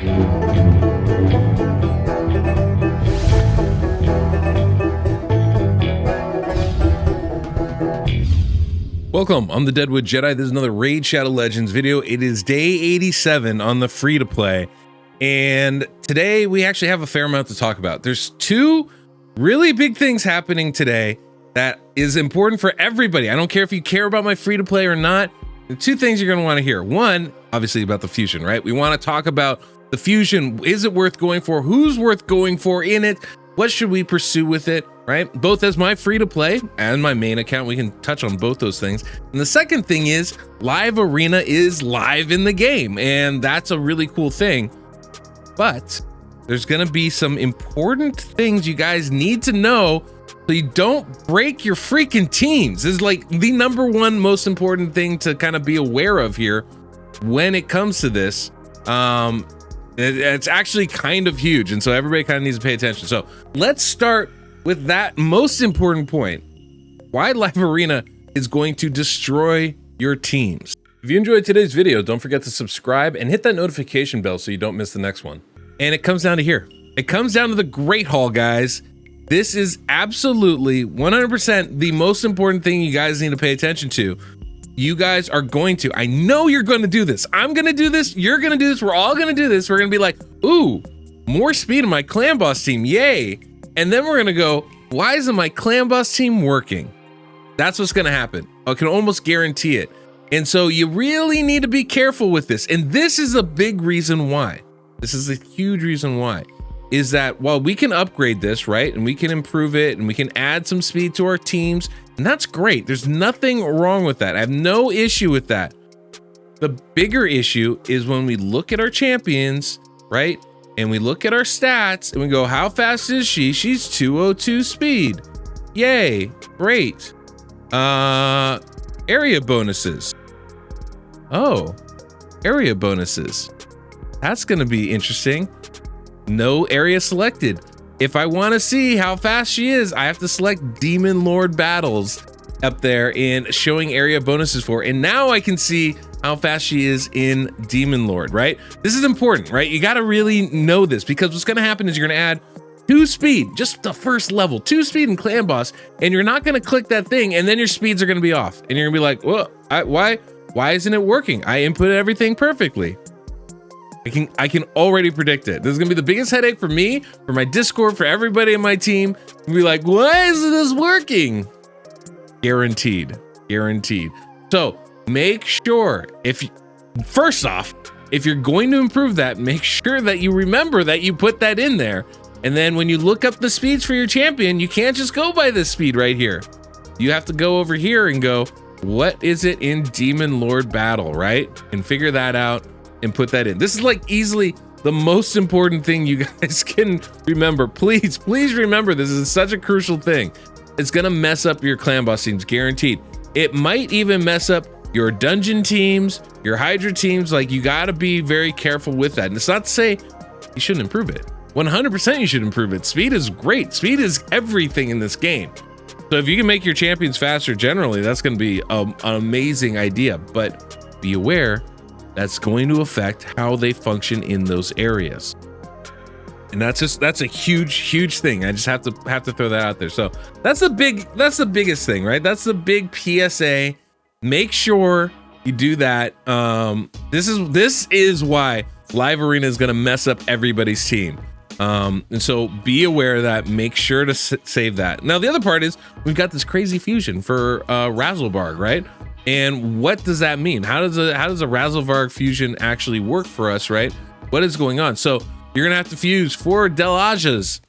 Welcome, I'm the DeadwoodJedi. This is another Raid Shadow Legends video. It is day 87 on the free-to-play, and today we actually have a fair amount to talk about. There's two really big things happening today that is important for everybody. I don't care if you care about my free-to-play or not. The two things you're going to want to hear. One, obviously about the fusion, right? We want to talk about the fusion. Is it worth going for? Who's worth going for in it? What should we pursue with it, right? Both as my free-to-play and my main account. We can touch on both those things. And the second thing is Live Arena is live in the game, and that's a really cool thing. But there's going to be some important things you guys need to know so you don't break your freaking teams. This is like the number one most important thing to kind of be aware of here when it comes to this. It's actually kind of huge, and so everybody kind of needs to pay attention. So let's start with that most important point: why Live Arena is going to destroy your teams. If you enjoyed today's video, don't forget to subscribe and hit that notification bell so you don't miss the next one. And it comes down to here. It comes down to the Great Hall, guys. This is absolutely 100% the most important thing you guys need to pay attention to. You guys are going to, I know you're going to do this. I'm going to do this. You're going to do this. We're all going to do this. We're going to be like, ooh, more speed in my clan boss team. Yay. And then we're going to go, why isn't my clan boss team working? That's what's going to happen. I can almost guarantee it. And so you really need to be careful with this. And this is a big reason why. This is a huge reason why. Is that while we can upgrade this, right? And we can improve it and we can add some speed to our teams. And that's great. There's nothing wrong with that. I have no issue with that. The bigger issue is when we look at our champions, right? And we look at our stats and we go, how fast is she? She's 202 speed. Yay, great. Area bonuses. Oh, area bonuses. That's gonna be interesting. No area selected. If I want to see how fast she is, I have to select Demon Lord battles up there and showing area bonuses for. And now I can see how fast she is in Demon Lord, right? This is important, right? You got to really know this, because what's going to happen is you're going to add 2 speed, just the first level, 2 speed in clan boss, and you're not going to click that thing, and then your speeds are going to be off, and you're going to be like, well, why isn't it working? I inputted everything perfectly. I can already predict it. This is gonna be the biggest headache for me, for my Discord, for everybody in my team. We'll be like, why isn't this working? Guaranteed, guaranteed. So make sure, first off, if you're going to improve that, make sure that you remember that you put that in there. And then when you look up the speeds for your champion, you can't just go by this speed right here. You have to go over here and go, what is it in Demon Lord battle, right? And figure that out and put that in. This is like easily the most important thing you guys can remember. Please remember, this is such a crucial thing. It's gonna mess up your clan boss teams, guaranteed. It might even mess up your dungeon teams, your Hydra teams. Like, you gotta be very careful with that. And it's not to say you shouldn't improve it. 100% you should improve it. Speed is great. Speed is everything in this game. So if you can make your champions faster generally, that's gonna be an amazing idea. But be aware, that's going to affect how they function in those areas. And that's a huge thing. I just have to throw that out there. So that's the biggest thing, right? That's the big PSA. Make sure you do that. This is why Live Arena is going to mess up everybody's team. And so be aware of that. Make sure to save that. Now the other part is we've got this crazy fusion for Razzlebarg, right? And what does that mean? How does a Razzlebarg fusion actually work for us, right? What is going on? So you're gonna have to fuse 4 Delajas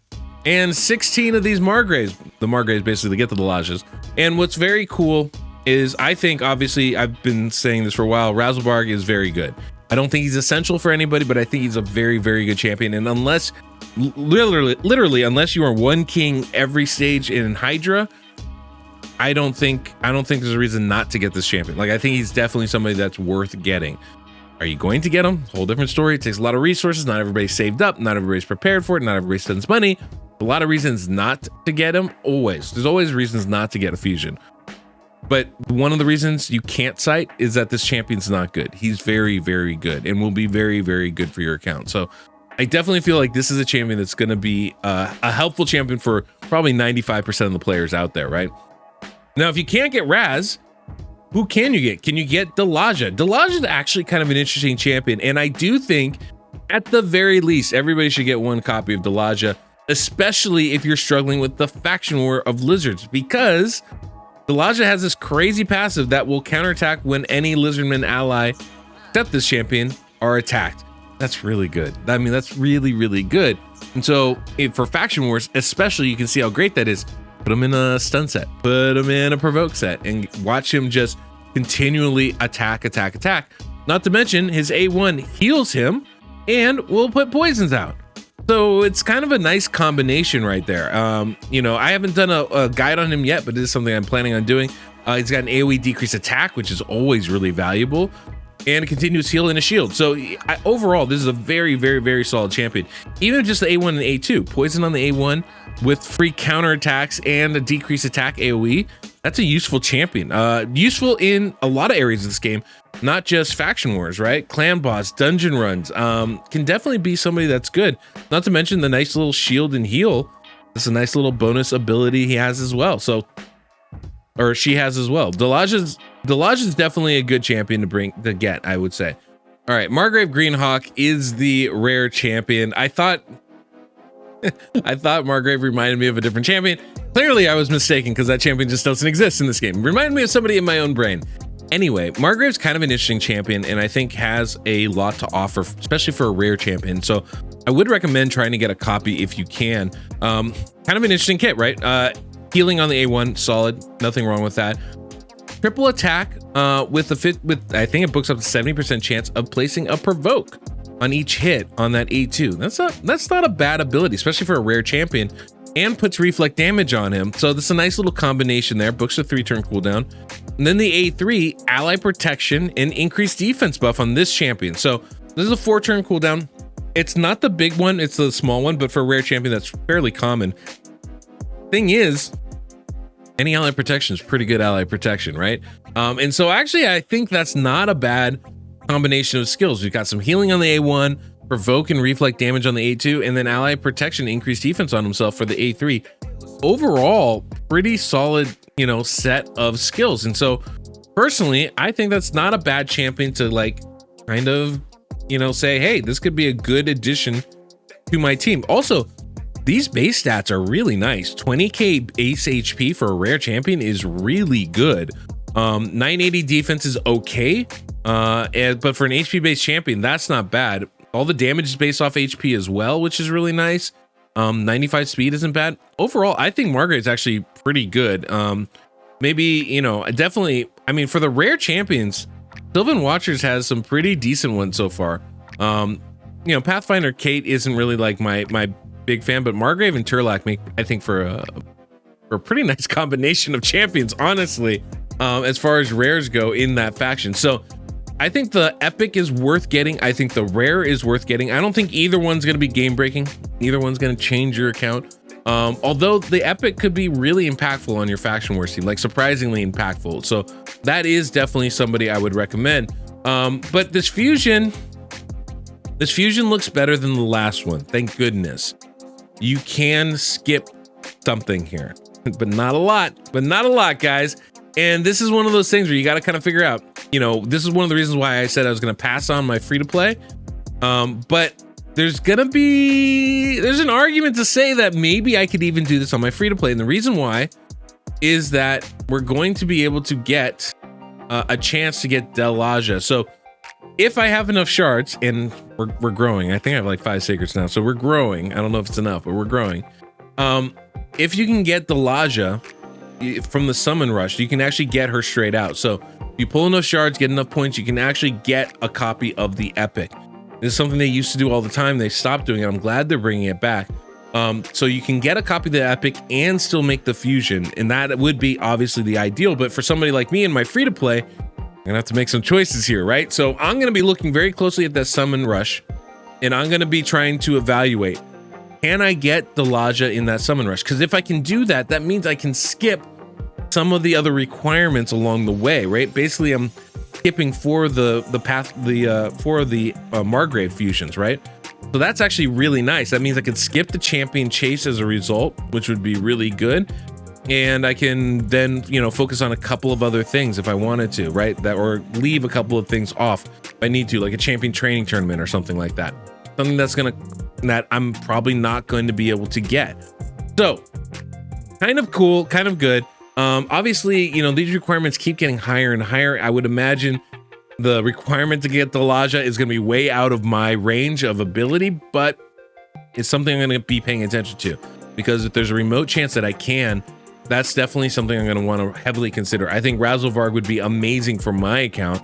and 16 of these Margrets. The Margrets basically get the Delajas. And what's very cool is, I think, obviously, I've been saying this for a while, Razzlebarg is very good. I don't think he's essential for anybody, but I think he's a very, very good champion. And unless, literally, unless you are one king every stage in Hydra, I don't think there's a reason not to get this champion. Like, I think he's definitely somebody that's worth getting. Are you going to get him? Whole different story. It takes a lot of resources. Not everybody's saved up. Not everybody's prepared for it. Not everybody spends money. A lot of reasons not to get him. There's always reasons not to get a fusion. But one of the reasons you can't cite is that this champion's not good. He's very, very good and will be very, very good for your account. So I definitely feel like this is a champion that's going to be a helpful champion for probably 95% of the players out there, right? Now, if you can't get Raz, who can you get? Can you get Delaja? Delaja is actually kind of an interesting champion, and I do think at the very least, everybody should get one copy of Delaja, especially if you're struggling with the faction war of lizards, because Delaja has this crazy passive that will counterattack when any lizardman ally except this champion are attacked. That's really good. I mean, that's really, really good. And so for faction wars, especially, you can see how great that is. Put him in a stun set, put him in a provoke set, and watch him just continually attack. Not to mention his A1 heals him and will put poisons out. So it's kind of a nice combination right there. You know, I haven't done a guide on him yet, but this is something I'm planning on doing. He's got an AoE decrease attack, which is always really valuable, and a continuous heal and a shield. So overall, this is a very, very, very solid champion. Even just the A1 and A2, poison on the A1 with free counter attacks and a decreased attack AoE. That's a useful champion. Useful in a lot of areas of this game, not just faction wars, right? Clan boss, dungeon runs, can definitely be somebody that's good. Not to mention the nice little shield and heal. It's a nice little bonus ability he has as well. So, or she has as well. Delaja's definitely a good champion to get, I would say. All right, Margaret Greenhawk is the rare champion. I thought Margaret reminded me of a different champion. Clearly, I was mistaken because that champion just doesn't exist in this game. Reminded me of somebody in my own brain. Anyway, Margaret's kind of an interesting champion and I think has a lot to offer, especially for a rare champion. So I would recommend trying to get a copy if you can. Kind of an interesting kit, right? Healing on the A1, solid, nothing wrong with that. Triple attack with I think it books up to 70% chance of placing a provoke on each hit on that A2. That's not a bad ability, especially for a rare champion, and puts reflect damage on him. So this is a nice little combination there. Books a 3-turn cooldown. And then the A3, ally protection and increased defense buff on this champion. So this is a 4-turn cooldown. It's not the big one, it's the small one, but for a rare champion, that's fairly common. Thing is, any ally protection is pretty good ally protection, right? And so actually, I think that's not a bad combination of skills. We've got some healing on the A1, provoke and reflect damage on the A2, and then ally protection, increased defense on himself for the A3. Overall, pretty solid, you know, set of skills. And so personally, I think that's not a bad champion to like kind of, you know, say, hey, this could be a good addition to my team. Also, these base stats are really nice. 20k base HP for a rare champion is really good. 980 defense is okay, but for an HP based champion, that's not bad. All the damage is based off HP as well, which is really nice. 95 speed isn't bad. Overall, I think Margaret is actually pretty good. Maybe, you know, definitely, I mean, for the rare champions, Sylvan Watchers has some pretty decent ones so far. You know, Pathfinder Kate isn't really like my big fan, but Margrave and Turlac make, I think, for a pretty nice combination of champions, honestly, as far as rares go in that faction. So I think the epic is worth getting. I think the rare is worth getting. I don't think either one's going to be game breaking. Either one's going to change your account. Although the epic could be really impactful on your faction wars team, like surprisingly impactful. So that is definitely somebody I would recommend. But this fusion looks better than the last one. Thank goodness. You can skip something here, but not a lot, guys. And this is one of those things where you got to kind of figure out, you know, this is one of the reasons why I said I was going to pass on my free to play. But there's an argument to say that maybe I could even do this on my free to play. And the reason why is that we're going to be able to get a chance to get Delaja. So if I have enough shards, and we're growing, I think I have like 5 secrets now, so we're growing. I don't know if it's enough, but we're growing. If you can get Delaja from the summon rush, you can actually get her straight out. So if you pull enough shards, get enough points, you can actually get a copy of the epic. This is something they used to do all the time. They stopped doing it. I'm glad they're bringing it back. So you can get a copy of the epic and still make the fusion, and that would be obviously the ideal. But for somebody like me in my free to play, I'm gonna have to make some choices here, right? So I'm gonna be looking very closely at that summon rush, and I'm gonna be trying to evaluate, can I get Delaja in that summon rush? Because if I can do that, that means I can skip some of the other requirements along the way, right? Basically, I'm skipping for the Margaret fusions, right? So that's actually really nice. That means I could skip the champion chase as a result, which would be really good. And I can then, focus on a couple of other things if I wanted to, right? Or leave a couple of things off if I need to, like a champion training tournament or something like that. Something that I'm probably not going to be able to get. So kind of cool, kind of good. Obviously, these requirements keep getting higher and higher. I would imagine the requirement to get Delaja is going to be way out of my range of ability, but it's something I'm going to be paying attention to, because if there's a remote chance that I can, that's definitely something I'm going to want to heavily consider. I think Razzlevarg would be amazing for my account.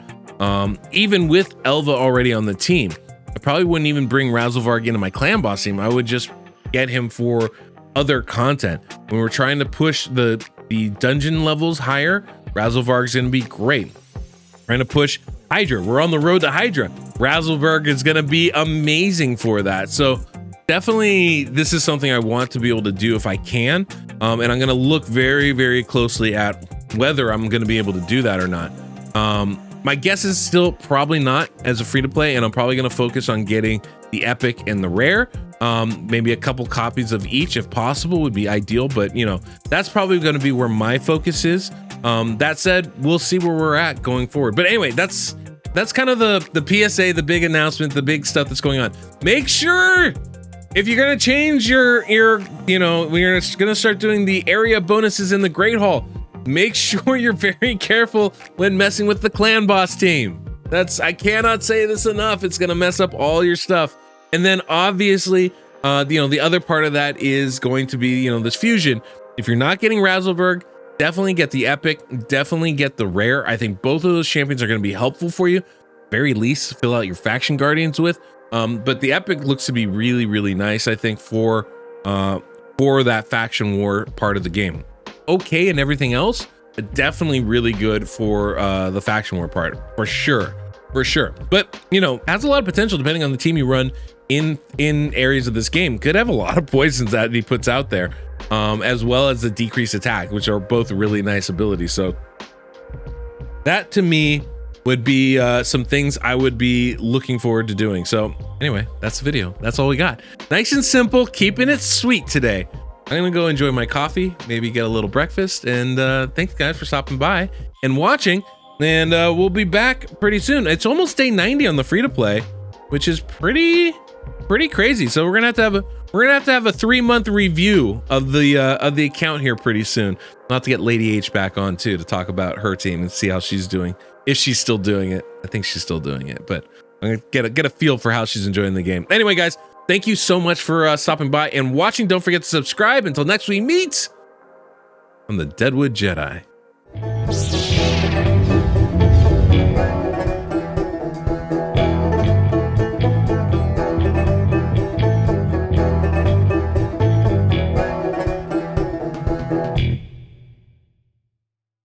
Even with Elva already on the team, I probably wouldn't even bring Razzlevarg into my clan boss team. I would just get him for other content. When we're trying to push the dungeon levels higher, Razzlevarg's going to be great. Trying to push Hydra, we're on the road to Hydra. Razzlevarg is going to be amazing for that. So definitely, this is something I want to be able to do if I can. And I'm going to look very, very closely at whether I'm going to be able to do that or not. My guess is still probably not as a free-to-play, and I'm probably going to focus on getting the epic and the rare. Maybe a couple copies of each if possible would be ideal, but that's probably going to be where my focus is. That said, we'll see where we're at going forward. But anyway, that's kind of the PSA, the big announcement, the big stuff that's going on. Make sure, if you're going to change your we're going to start doing the area bonuses in the Great Hall, make sure you're very careful when messing with the clan boss team. I cannot say this enough. It's going to mess up all your stuff. And then obviously, the other part of that is going to be, this fusion. If you're not getting Razzlevarg, definitely get the epic, definitely get the rare. I think both of those champions are going to be helpful for you. Very least, fill out your faction guardians with. But the epic looks to be really, really nice, I think, for that faction war part of the game. Okay, and everything else, definitely really good for the faction war part, for sure. But has a lot of potential depending on the team you run in areas of this game. Could have a lot of poisons that he puts out there, as well as the decreased attack, which are both really nice abilities. So that to me would be some things I would be looking forward to doing. So anyway, that's the video. That's all we got. Nice and simple, keeping it sweet today. I'm gonna go enjoy my coffee, maybe get a little breakfast, and thanks guys for stopping by and watching. And we'll be back pretty soon. It's almost day 90 on the free-to-play, which is pretty crazy. So we're gonna have to have a 3-month review of the account here pretty soon. I'll have to get Lady H back on too to talk about her team and see how she's doing, if she's still doing it. I think she's still doing it, but I'm gonna get a feel for how she's enjoying the game. Anyway, guys, thank you so much for stopping by and watching. Don't forget to subscribe. Until next we meet, I'm the Deadwood Jedi.